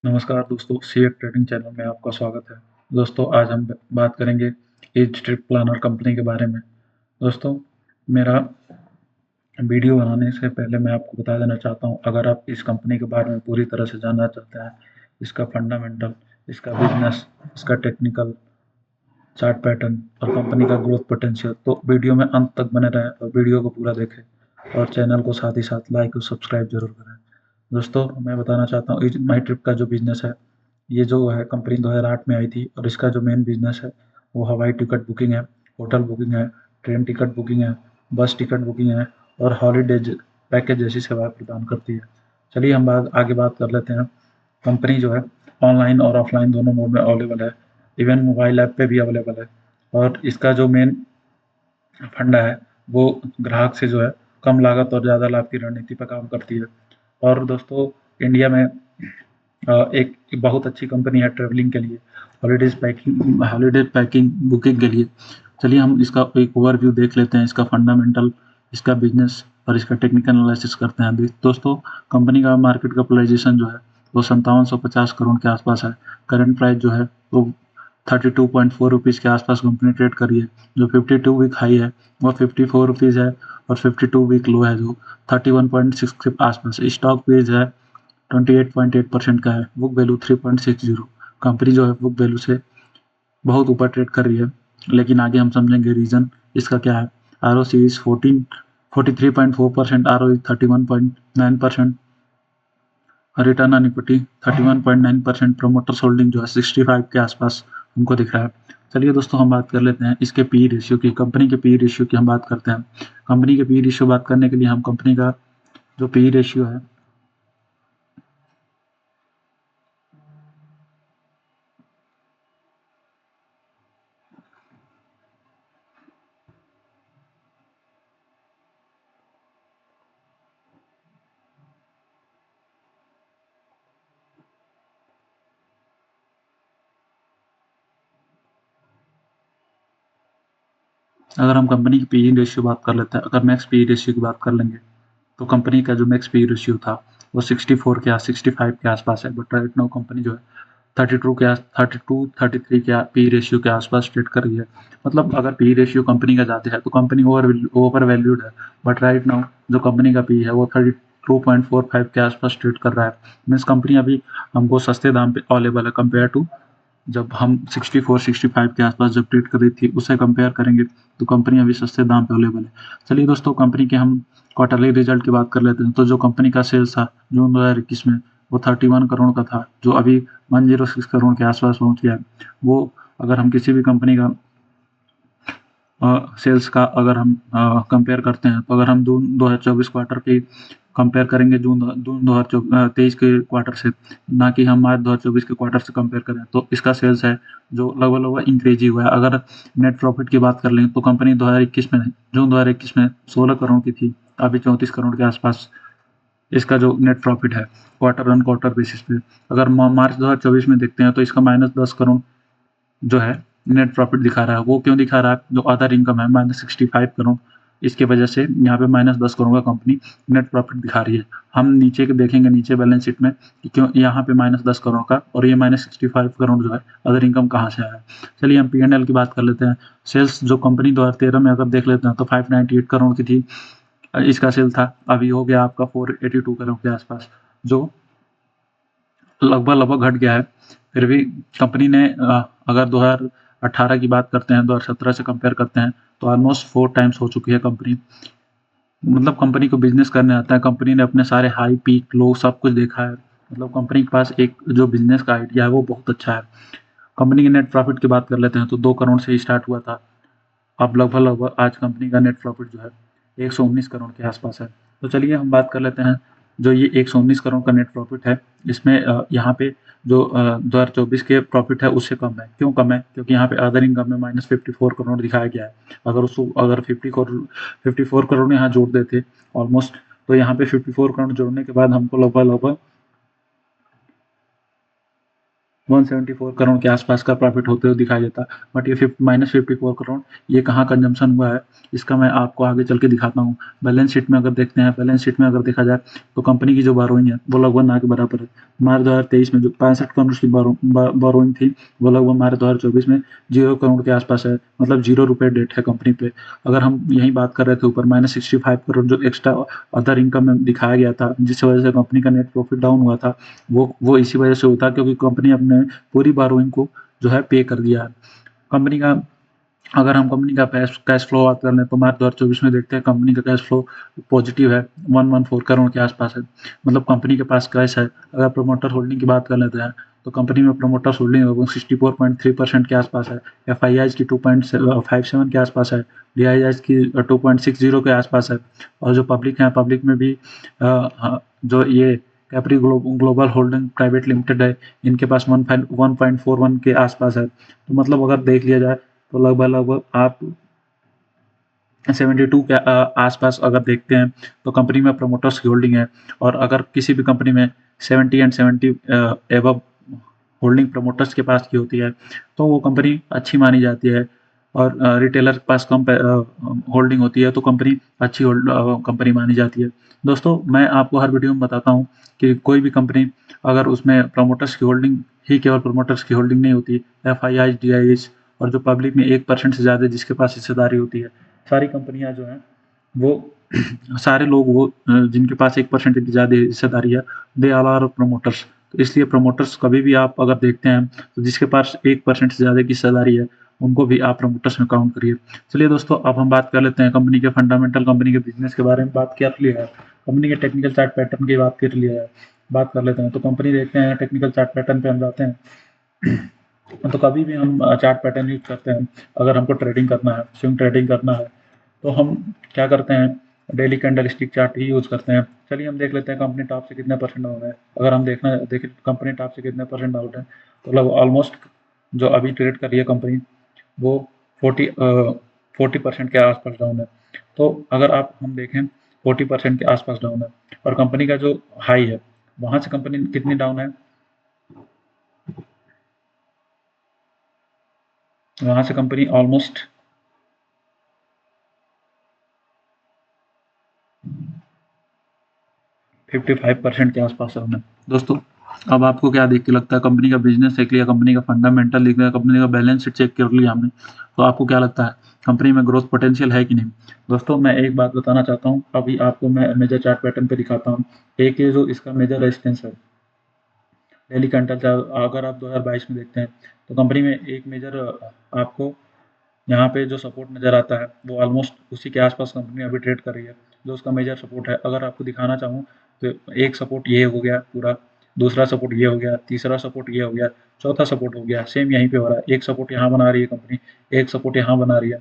नमस्कार दोस्तों, CA trading channel में आपका स्वागत है। दोस्तों, आज हम बात करेंगे एज ट्रिप प्लानर कंपनी के बारे में। दोस्तों, मेरा वीडियो बनाने से पहले मैं आपको बता देना चाहता हूं, अगर आप इस कंपनी के बारे में पूरी तरह से जानना चाहते हैं, इसका फंडामेंटल, इसका बिजनेस, इसका टेक्निकल, चार्ट पैटर्न और कंपनी का ग्रोथ पोटेंशियल, तो वीडियो में अंत तक बने रहें और वीडियो को पूरा देखें और चैनल को साथ ही साथ लाइक और सब्सक्राइब जरूर करें। दोस्तों, मैं बताना चाहता हूँ, माई ट्रिप का जो बिजनेस है, ये जो है कंपनी 2008 में आई थी और इसका जो मेन बिजनेस है वो हवाई टिकट बुकिंग है, होटल बुकिंग है, ट्रेन टिकट बुकिंग है, बस टिकट बुकिंग है और हॉलीडेज पैकेज जैसी सेवाएं प्रदान करती है। चलिए हम आगे बात कर लेते हैं। कंपनी जो है ऑनलाइन और ऑफलाइन दोनों मोड में अवेलेबल है, इवन मोबाइल ऐप पे भी अवेलेबल है और इसका जो मेन फंडा है वो ग्राहक से जो है कम लागत और ज़्यादा लाभ की रणनीति पर काम करती है। और दोस्तों, इंडिया में एक बहुत अच्छी कंपनी है ट्रैवलिंग के लिए, हॉलीडेज पैकिंग बुकिंग के लिए। चलिए हम इसका एक ओवरव्यू देख लेते हैं, इसका फंडामेंटल, इसका बिजनेस और इसका टेक्निकल एनालिसिस करते हैं। दोस्तों, कंपनी का मार्केट कैपिटलाइजेशन जो है वो 5750 करोड़ के आसपास है। करंट प्राइस जो है वो 32.4 रुपीज़ के आसपास कंपनी ट्रेड कर रही है। जो 52 वीक हाई है वो 54 रुपीज़ है और 52 वीक लो है जो 31.6 के आसपास। स्टॉक पेज है 28.8% का है। Book value 3.60। कंपनी जो है बुक वैल्यू से बहुत ऊपर ट्रेड कर रही है, लेकिन आगे हम समझेंगे रीजन इसका क्या है। R O C is 43.4%, R O 31.9%, return on equity 31.9%, promoters holding जो है 65 के आसपास हमको दिख रहा है। चलिए दोस्तों, हम बात कर लेते हैं इसके पी रेशियो की। कंपनी के पी रेशियो की हम बात करते हैं। कंपनी के पी रेशियो बात करने के लिए हम कंपनी का जो पी रेशियो है, अगर हम कंपनी की पी रेशियो बात कर लेते हैं, अगर मैक्स पी रेशियो की बात कर लेंगे तो कंपनी का जो मैक्स पी रेशियो था वो 65 के आसपास है। बट राइट नाउ कंपनी जो है 33 के पी रेशियो के आसपास ट्रेड कर रही है। मतलब अगर पी रेशियो कंपनी का ज़्यादा है तो कंपनी ओवर वैल्यूड है। बट राइट नाउ जो कंपनी का पी है वो 32.45 के आसपास ट्रेड कर रहा है। मीन्स कंपनी अभी हमको सस्ते दाम पे अवेलेबल है कंपेयर टू जब हम 64-65 के आसपास जब ट्रेड कर रही थी, उससे कंपेयर करेंगे तो कंपनी अभी सस्ते दाम पे अवेलेबल है। चलिए दोस्तों, कंपनी के हम क्वार्टरली रिजल्ट की बात कर लेते हैं। तो जो कंपनी का सेल्स था जून 2021 में वो 31 करोड़ का था, जो अभी 106 करोड़ के आसपास पहुंच गया है। वो अगर हम किसी भी कंपनी का सेल्स का अगर हम कंपेयर करते हैं, तो अगर हम जून 2024 क्वार्टर की कंपेयर करेंगे जून 2023 के क्वार्टर से, ना कि हम मार्च 2024 के क्वार्टर से कंपेयर करें, तो इसका सेल्स है जो लगभग इंक्रीज ही हुआ है। अगर नेट प्रॉफिट की बात कर लें तो कंपनी 2021 में, जून 2021 में 16 करोड़ की थी, अभी 34 करोड़ के आसपास इसका जो नेट प्रॉफिट है क्वार्टर ऑन क्वार्टर बेसिस पे। अगर मार्च 2024 में देखते हैं तो इसका -10 करोड़ जो है नेट प्रॉफिट दिखा रहा है। वो क्यों दिखा रहा है? जो अदर इनकम है -65 करोड़, इसके वजह से यहाँ पे -10 करोड़ का कंपनी नेट प्रॉफिट दिखा रही है। हम नीचे के देखेंगे, नीचे बैलेंस शीट में कि क्यों यहाँ पे -10 करोड़ का और ये -65 करोड़ जो है अदर इनकम कहाँ से आया है। चलिए हम P&L की बात कर लेते हैं। सेल्स जो कंपनी 2013 में अगर देख लेते हैं तो 598 करोड़ की थी, इसका सेल था। अभी हो गया आपका 482 करोड़ के आसपास, जो लगभग घट गया है। फिर भी कंपनी ने अगर 2018 की बात करते हैं, 2017 से कंपेयर करते हैं, तो ऑलमोस्ट 4 टाइम्स हो चुकी है कंपनी। मतलब कंपनी को बिजनेस करने आता है, कंपनी ने अपने सारे हाई पीक लो सब कुछ देखा है। मतलब कंपनी के पास एक जो बिजनेस का आइडिया है वो बहुत अच्छा है। कंपनी के नेट प्रॉफिट की बात कर लेते हैं तो 2 करोड़ से ही स्टार्ट हुआ था। अब लगभग आज कंपनी का नेट प्रॉफिट जो है 119 करोड़ के आसपास है। तो चलिए हम बात कर लेते हैं, जो ये 119 करोड़ का नेट प्रॉफिट है, इसमें यहाँ पे जो 2024 के प्रॉफिट है उससे कम है। क्यों कम है? क्योंकि यहाँ पे अदर इनकम में -54 करोड़ दिखाया गया है। अगर 54 करोड़ यहाँ जोड़ देते ऑलमोस्ट, तो यहाँ पे 54 करोड़ जोड़ने के बाद हमको लगभग 174 करोड़ के आसपास का प्रॉफिट होते हुए दिखाई देता, बट ये -54 करोड़ ये कहाँ कंजम्पशन हुआ है, इसका मैं आपको आगे चल के दिखाता हूँ। बैलेंस शीट में अगर देखते हैं, बैलेंस शीट में अगर देखा जाए तो कंपनी की जो बोरोइंग है वो लगभग ना के बराबर है। मार्च 2023 में जो 65 करोड़ की बोरोइंग थी वो लगभग मार्च 2024 में 0 करोड़ के आसपास है, मतलब 0 रुपये डेट है कंपनी पे। अगर हम यही बात कर रहे थे ऊपर -65 करोड़ जो एक्स्ट्रा अदर इनकम में दिखाया गया था, जिस वजह से कंपनी का नेट प्रॉफिट डाउन हुआ था, वो इसी वजह से हुआ था क्योंकि कंपनी अपने पूरी बोरोइंग को जो है पे कर दिया है। कंपनी का अगर हम कंपनी का कैश फ्लो बात कर लें तो मार्च 2024 में देखते हैं कंपनी का कैश फ्लो पॉजिटिव है, 114 करोड़ के आसपास है, मतलब कंपनी के पास कैश है। अगर प्रोमोटर होल्डिंग की बात कर लेते हैं तो कंपनी में प्रोमोटर्स होल्डिंग लगभग 64.3% के आसपास है, एफ की 2.57 के आसपास है, डी की 2.60 के आसपास है, और जो पब्लिक है पब्लिक में भी जो ये Capri global holding private limited है, इनके पास 1.41 के आसपास है। तो मतलब अगर देख लिया जाए तो लगभग आप 72 के आसपास अगर देखते हैं तो कंपनी में प्रोमोटर्स की होल्डिंग है। और अगर किसी भी कंपनी में 70 एंड 70 एबव होल्डिंग प्रोमोटर्स के पास की होती है तो वो कंपनी अच्छी मानी जाती है, और रिटेलर के पास कम होल्डिंग होती है तो कंपनी अच्छी कंपनी मानी जाती है। दोस्तों मैं आपको हर वीडियो में बताता हूँ कि कोई भी कंपनी अगर उसमें प्रोमोटर्स की होल्डिंग ही केवल प्रोमोटर्स की होल्डिंग नहीं होती, एफ डी और जो पब्लिक में 1% से ज़्यादा जिसके पास हिस्सेदारी होती है, सारी कंपनियां जो हैं वो सारे लोग वो जिनके पास 1% की ज़्यादा हिस्सेदारी है, दे ऑल आर प्रोमोटर्स। तो इसलिए प्रोमोटर्स कभी भी आप अगर देखते हैं तो जिसके पास 1% से ज़्यादा की हिस्सेदारी है उनको भी आप प्रोमोटर्स में काउंट करिए। चलिए दोस्तों अब हम बात कर लेते हैं कंपनी के फंडामेंटल, कंपनी के बिजनेस के बारे में बात कर लिया है, कंपनी के टेक्निकल चार्ट पैटर्न की बात कर लिया है, बात कर लेते हैं। तो कंपनी देखते हैं टेक्निकल चार्ट पैटर्न पे हम जाते हैं। तो कभी भी हम चार्ट पैटर्न यूज करते हैं, अगर हमको ट्रेडिंग करना है, स्विंग ट्रेडिंग करना है, तो हम क्या करते हैं, डेली कैंडल स्टिक चार्ट ही यूज करते हैं। चलिए हम देख लेते हैं कंपनी टॉप से कितने परसेंट डाउन है। अगर हम देखें कंपनी टॉप से कितने परसेंट डाउन है तो लगभग ऑलमोस्ट जो अभी ट्रेड कर रही है कंपनी वो 40% के आसपास डाउन है। तो अगर आप हम देखें 40% के आसपास डाउन है, और कंपनी का जो हाई है वहां से कंपनी कितनी डाउन है, वहां से कंपनी ऑलमोस्ट 55% के आसपास डाउन है। दोस्तों अब आपको क्या देख के लगता है, कंपनी का बिजनेस देख लिया, कंपनी का फंडामेंटल देख लिया, कंपनी का बैलेंस शीट चेक कर लिया हमने, तो आपको क्या लगता है कंपनी में ग्रोथ पोटेंशियल है कि नहीं। दोस्तों मैं एक बात बताना चाहता हूँ, अभी आपको मैं मेजर चार्ट पैटर्न पे दिखाता हूँ। एक ये जो इसका मेजर रेजिस्टेंस है डेली कैंडल चार्ट, अगर आप 2022 में देखते हैं तो कंपनी में एक मेजर आपको यहाँ पे जो सपोर्ट नज़र आता है वो ऑलमोस्ट उसी के आसपास कंपनी अभी ट्रेड कर रही है, जो उसका मेजर सपोर्ट है। अगर आपको दिखाना चाहूँ तो एक सपोर्ट ये हो गया पूरा, दूसरा सपोर्ट ये हो गया, तीसरा सपोर्ट ये हो गया, चौथा सपोर्ट हो गया, सेम यहीं पे हो रहा है। एक सपोर्ट यहाँ बना रही है कंपनी, एक सपोर्ट यहाँ बना रही है।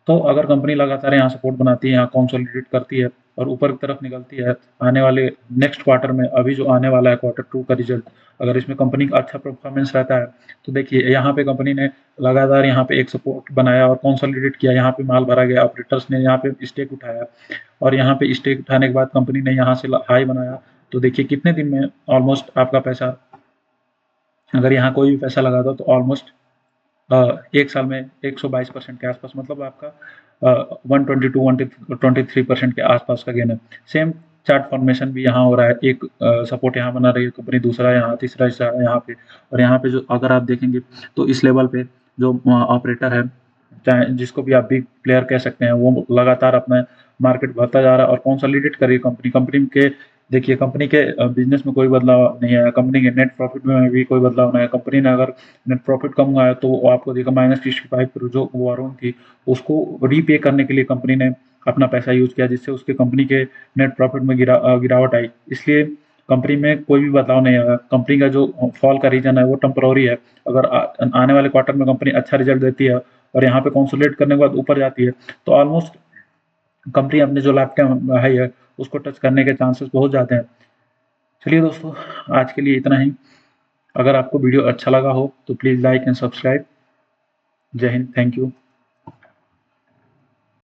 तो अगर कंपनी लगातार यहाँ सपोर्ट बनाती है, यहाँ कंसोलिडेट करती है और ऊपर की तरफ निकलती है, आने वाले नेक्स्ट क्वार्टर में, अभी जो आने वाला है Q2 का रिजल्ट, अगर इसमें कंपनी का अच्छा परफॉर्मेंस रहता है तो देखिए यहाँ पे कंपनी ने लगातार यहाँ पे एक सपोर्ट बनाया और कंसोलिडेट किया, यहाँ पे माल भरा गया, ऑपरेटर्स ने यहाँ पे स्टेक उठाया, और यहाँ पे स्टेक उठाने के बाद कंपनी ने यहाँ से हाई बनाया। तो देखिए कितने दिन में ऑलमोस्ट आपका पैसा, अगर यहाँ कोई भी पैसा लगा दो तो ऑलमोस्ट एक साल में 122% के आसपास, मतलब आपका 122-123% के आसपास का गेन है। सेम चार्ट फॉर्मेशन भी यहाँ हो रहा है, एक सपोर्ट यहाँ बना रही है कंपनी, दूसरा यहाँ, तीसरा यहाँ पे, और यहाँ पे जो अगर आप देखेंगे तो इस लेवल पे जो ऑपरेटर है, चाहे जिसको भी आप बिग प्लेयर कह सकते हैं, वो लगातार अपना मार्केट बढ़ता जा रहा है और कंसोलिडेट कर रही है कंपनी। कंपनी के देखिए कंपनी के बिजनेस में कोई बदलाव नहीं आया, कंपनी के नेट प्रॉफिट में भी कोई बदलाव नहीं आया। कंपनी ने अगर नेट प्रॉफिट कम हुआ है तो आपको देखा -65 करोड़ जो बोरोइंग थी उसको रीपे करने के लिए कंपनी ने अपना पैसा यूज किया, जिससे उसके कंपनी के नेट प्रॉफिट में गिरावट आई। इसलिए कंपनी में कोई भी बदलाव नहीं आया। कंपनी का जो फॉल का रीजन है वो टेम्पररी है। अगर आने वाले क्वार्टर में कंपनी अच्छा रिजल्ट देती है और यहाँ पे कंसोलिडेट करने के बाद ऊपर जाती है तो ऑलमोस्ट कंपनी अपने जो लाइफ टाइम हाई है उसको टच करने के चांसेस बहुत ज़्यादा हैं। चलिए दोस्तों आज के लिए इतना ही। अगर आपको वीडियो अच्छा लगा हो तो प्लीज़ लाइक एंड सब्सक्राइब। जय हिंद, थैंक यू।